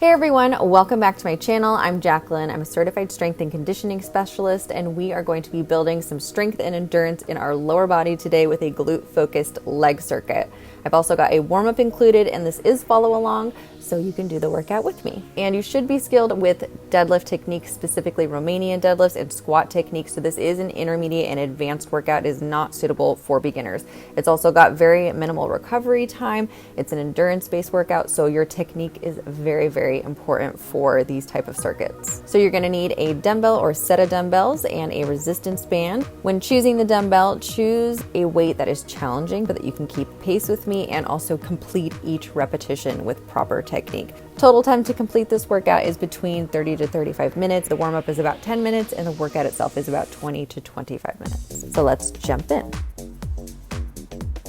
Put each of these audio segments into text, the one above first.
Hey everyone, welcome back to my channel. I'm Jaclyn. I'm a certified strength and conditioning specialist, and we are going to be building some strength and endurance in our lower body today with a glute-focused leg circuit. I've also got a warm-up included, and this is follow along, so you can do the workout with me. And you should be skilled with deadlift techniques, specifically Romanian deadlifts and squat techniques. So this is an intermediate and advanced workout. It is not suitable for beginners. It's also got very minimal recovery time. It's an endurance-based workout, so your technique is very, very important for these type of circuits. So you're gonna need a dumbbell or set of dumbbells and a resistance band. When choosing the dumbbell, choose a weight that is challenging but that you can keep pace with me and also complete each repetition with proper technique. Total time to complete this workout is between 30 to 35 minutes. The warm-up is about 10 minutes and the workout itself is about 20 to 25 minutes. So let's jump in.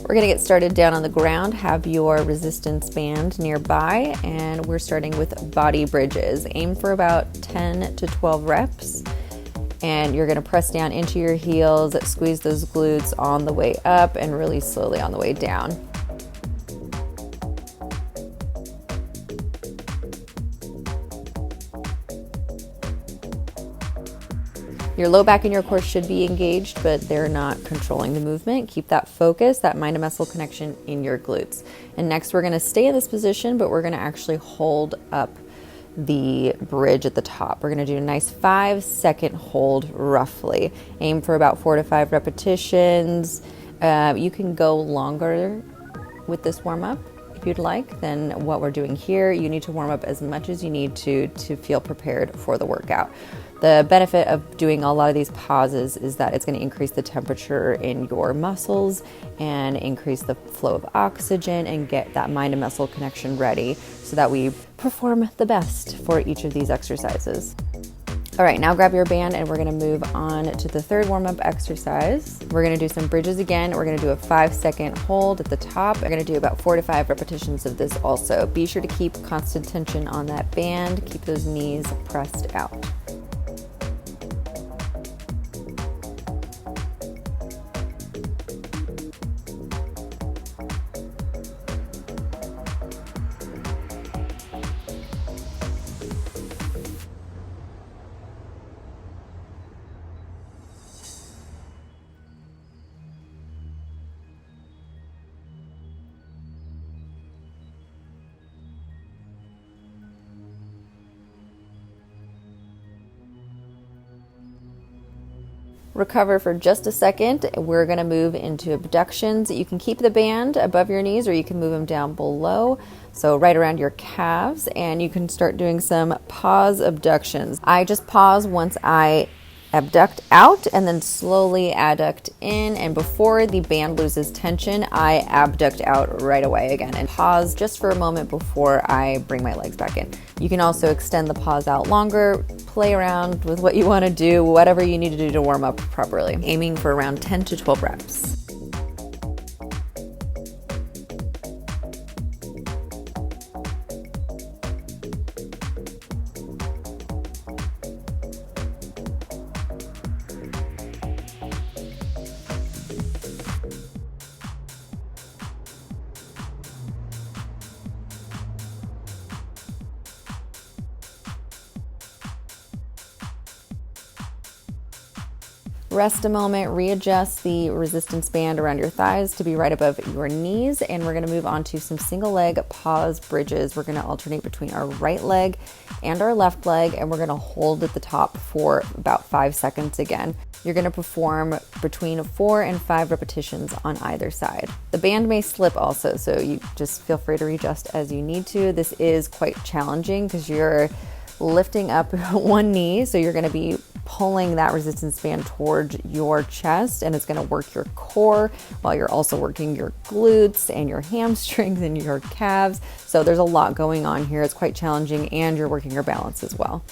We're gonna get started down on the ground. Have your resistance band nearby, and we're starting with body bridges. Aim for about 10 to 12 reps. And you're gonna press down into your heels, squeeze those glutes on the way up and really slowly on the way down. Your low back and your core should be engaged, but they're not controlling the movement. Keep that focus, that mind to muscle connection in your glutes. And next we're gonna stay in this position, but we're gonna actually hold up the bridge at the top. We're gonna do a nice 5-second hold roughly. Aim for about 4 to 5 repetitions. You can go longer with this warm up if you'd like than what we're doing here. You need to warm up as much as you need to feel prepared for the workout. The benefit of doing a lot of these pauses is that it's going to increase the temperature in your muscles and increase the flow of oxygen and get that mind and muscle connection ready so that we perform the best for each of these exercises. All right, now grab your band and we're gonna move on to the third warm-up exercise. We're gonna do some bridges again. We're gonna do a 5-second hold at the top. We're gonna do about 4 to 5 repetitions of this also. Be sure to keep constant tension on that band. Keep those knees pressed out. Recover for just a second. We're going to move into abductions. You can keep the band above your knees or you can move them down below, so right around your calves, and you can start doing some pause abductions. I just pause once I abduct out and then slowly adduct in, and before the band loses tension, I abduct out right away again and pause just for a moment before I bring my legs back in. You can also extend the pause out longer, play around with what you want to do, whatever you need to do to warm up properly. Aiming for around 10 to 12 reps. Rest a moment, readjust the resistance band around your thighs to be right above your knees, and we're gonna move on to some single leg pause bridges. We're gonna alternate between our right leg and our left leg, and we're gonna hold at the top for about 5 seconds again. You're gonna perform between 4 and 5 repetitions on either side. The band may slip also, so you just feel free to readjust as you need to. This is quite challenging because you're lifting up one knee, so you're gonna be pulling that resistance band towards your chest, and it's going to work your core while you're also working your glutes and your hamstrings and your calves. So there's a lot going on here. It's quite challenging, and you're working your balance as well.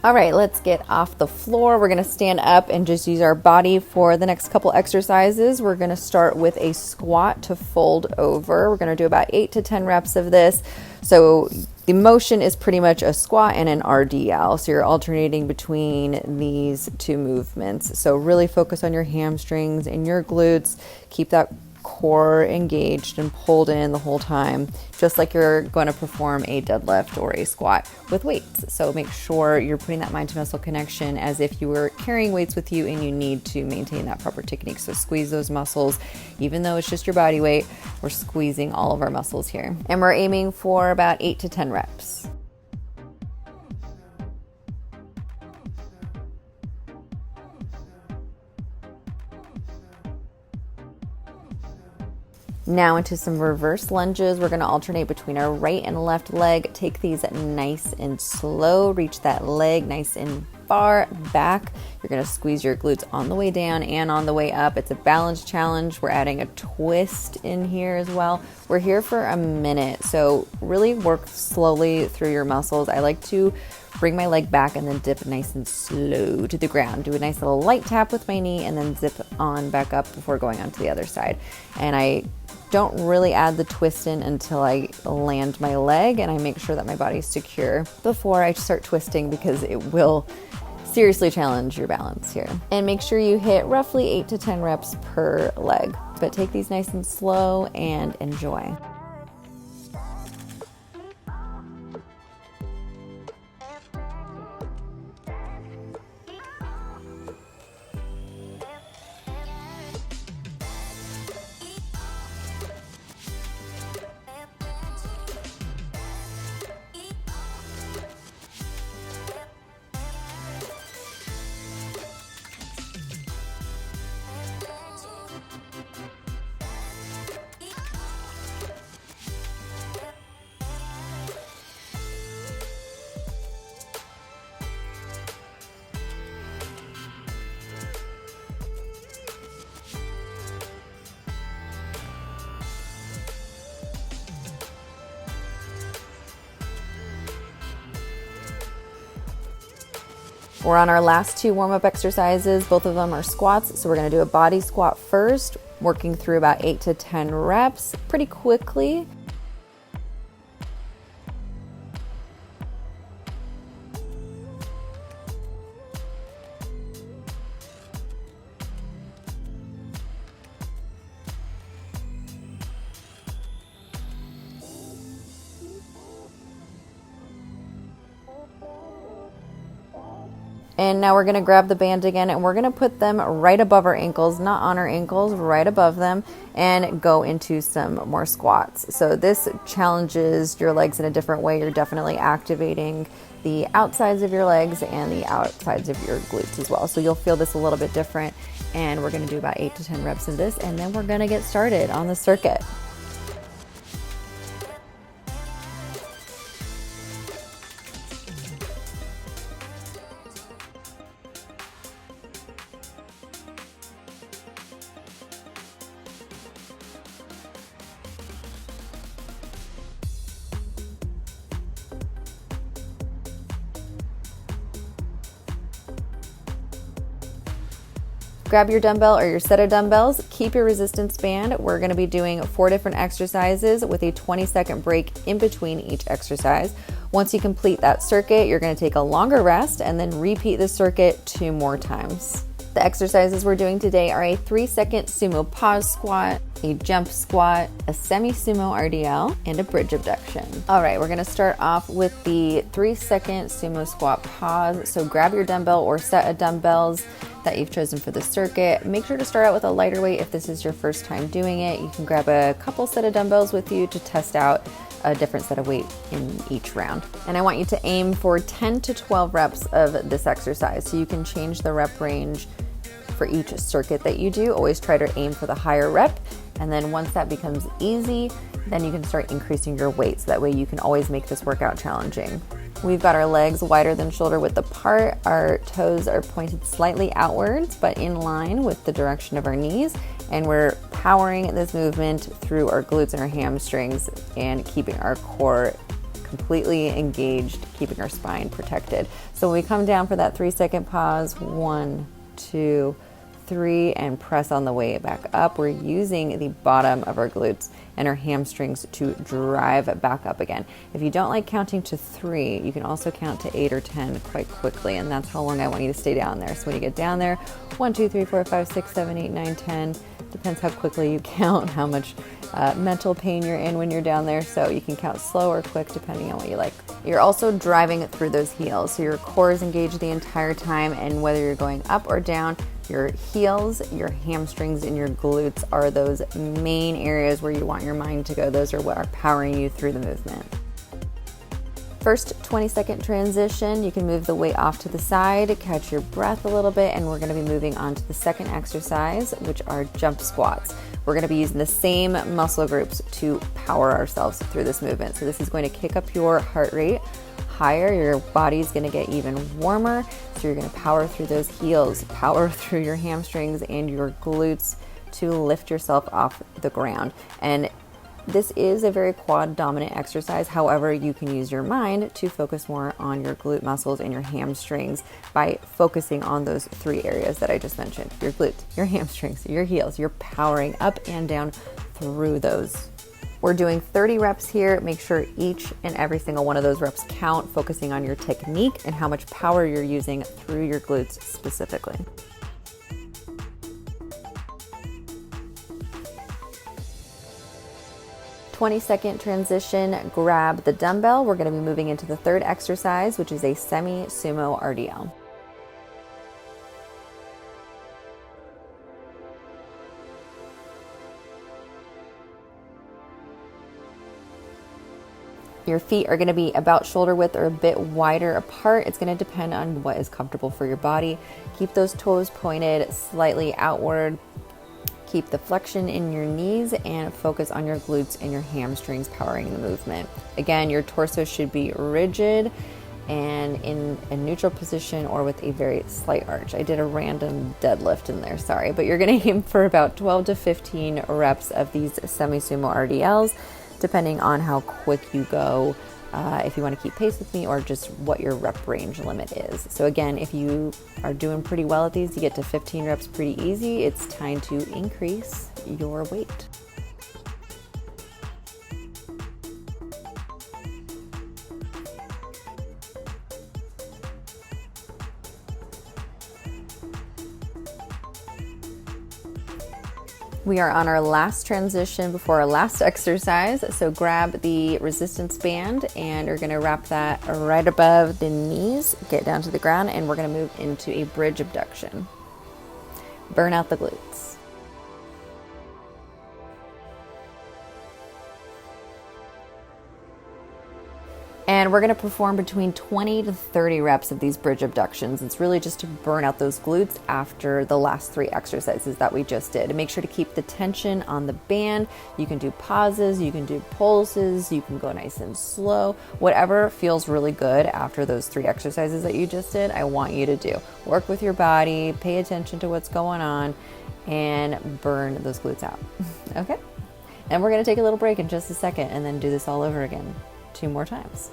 All right, let's get off the floor. We're gonna stand up and just use our body for the next couple exercises. We're gonna start with a squat to fold over. We're gonna do about 8 to 10 reps of this. So the motion is pretty much a squat and an RDL. So you're alternating between these two movements. So really focus on your hamstrings and your glutes. Keep that core engaged and pulled in the whole time, just like you're going to perform a deadlift or a squat with weights. So make sure you're putting that mind to muscle connection as if you were carrying weights with you and you need to maintain that proper technique. So squeeze those muscles. Even though it's just your body weight, we're squeezing all of our muscles here. And we're aiming for about 8 to 10 reps. Now into some reverse lunges. We're going to alternate between our right and left leg. Take these nice and slow. Reach that leg nice and far back. You're going to squeeze your glutes on the way down and on the way up. It's a balance challenge. We're adding a twist in here as well. We're here for a minute, so really work slowly through your muscles. I like to bring my leg back and then dip nice and slow to the ground. Do a nice little light tap with my knee and then zip on back up before going on to the other side. And I don't really add the twist in until I land my leg and I make sure that my body's secure before I start twisting, because it will seriously challenge your balance here. And make sure you hit roughly 8 to 10 reps per leg, but take these nice and slow and enjoy. We're on our last 2 warm-up exercises. Both of them are squats. So we're going to do a body squat first, working through about 8 to 10 reps pretty quickly. And now we're going to grab the band again and we're going to put them right above our ankles, not on our ankles, right above them, and go into some more squats. So this challenges your legs in a different way. You're definitely activating the outsides of your legs and the outsides of your glutes as well. So you'll feel this a little bit different. And we're going to do about 8 to 10 reps of this, and then we're going to get started on the circuit. Grab your dumbbell or your set of dumbbells, keep your resistance band. We're gonna be doing 4 different exercises with a 20-second break in between each exercise. Once you complete that circuit, you're gonna take a longer rest and then repeat the circuit 2 more times. The exercises we're doing today are a 3-second sumo pause squat, a jump squat, a semi-sumo RDL, and a bridge abduction. All right, we're gonna start off with the 3-second sumo squat pause. So grab your dumbbell or set of dumbbells that you've chosen for the circuit. Make sure to start out with a lighter weight if this is your first time doing it. You can grab a couple set of dumbbells with you to test out a different set of weight in each round. And I want you to aim for 10 to 12 reps of this exercise. So you can change the rep range for each circuit that you do. Always try to aim for the higher rep. And then once that becomes easy, then you can start increasing your weight. So that way you can always make this workout challenging. We've got our legs wider than shoulder width apart. Our toes are pointed slightly outwards, but in line with the direction of our knees. And we're powering this movement through our glutes and our hamstrings and keeping our core completely engaged, keeping our spine protected. So when we come down for that 3-second pause, 1, 2, 3, and press on the way back up, we're using the bottom of our glutes and our hamstrings to drive back up again. If you don't like counting to 3, you can also count to 8 or 10 quite quickly, and that's how long I want you to stay down there. So when you get down there, 1, 2, 3, 4, 5, 6, 7, 8, 9, 10, depends how quickly you count, how much mental pain you're in when you're down there. So you can count slow or quick depending on what you like. You're also driving through those heels. So your core is engaged the entire time, and whether you're going up or down, your heels, your hamstrings, and your glutes are those main areas where you want your mind to go. Those are what are powering you through the movement. First 20-second transition, you can move the weight off to the side, catch your breath a little bit, and we're going to be moving on to the second exercise, which are jump squats. We're going to be using the same muscle groups to power ourselves through this movement. So this is going to kick up your heart rate higher. Your body's going to get even warmer. So you're going to power through those heels, power through your hamstrings and your glutes to lift yourself off the ground. And this is a very quad dominant exercise. However, you can use your mind to focus more on your glute muscles and your hamstrings by focusing on those 3 areas that I just mentioned: your glutes, your hamstrings, your heels. You're powering up and down through those. We're doing 30 reps here. Make sure each and every single one of those reps count, focusing on your technique and how much power you're using through your glutes specifically. Twenty-second transition, grab the dumbbell. We're going to be moving into the third exercise, which is a semi-sumo RDL. Your feet are going to be about shoulder width or a bit wider apart. It's going to depend on what is comfortable for your body. Keep those toes pointed slightly outward. Keep the flexion in your knees and focus on your glutes and your hamstrings powering the movement. Again, your torso should be rigid and in a neutral position or with a very slight arch. I did a random deadlift in there, sorry, but you're going to aim for about 12 to 15 reps of these semi-sumo RDLs, depending on how quick you go, if you want to keep pace with me, or just what your rep range limit is. So again, if you are doing pretty well at these, you get to 15 reps pretty easy, it's time to increase your weight. We are on our last transition before our last exercise. So grab the resistance band and you're gonna wrap that right above the knees, get down to the ground, and we're gonna move into a bridge abduction. Burn out the glutes. And we're gonna perform between 20 to 30 reps of these bridge abductions. It's really just to burn out those glutes after the last 3 exercises that we just did. And make sure to keep the tension on the band. You can do pauses, you can do pulses, you can go nice and slow. Whatever feels really good after those 3 exercises that you just did, I want you to do. Work with your body, pay attention to what's going on, and burn those glutes out. Okay? And we're gonna take a little break in just a second and then do this all over again 2 more times.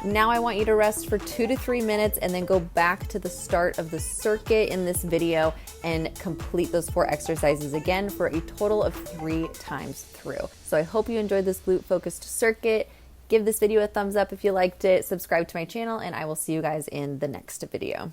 Now I want you to rest for 2 to 3 minutes and then go back to the start of the circuit in this video and complete those 4 exercises again for a total of 3 times through. So I hope you enjoyed this glute focused circuit. Give this video a thumbs up if you liked it, subscribe to my channel, and I will see you guys in the next video.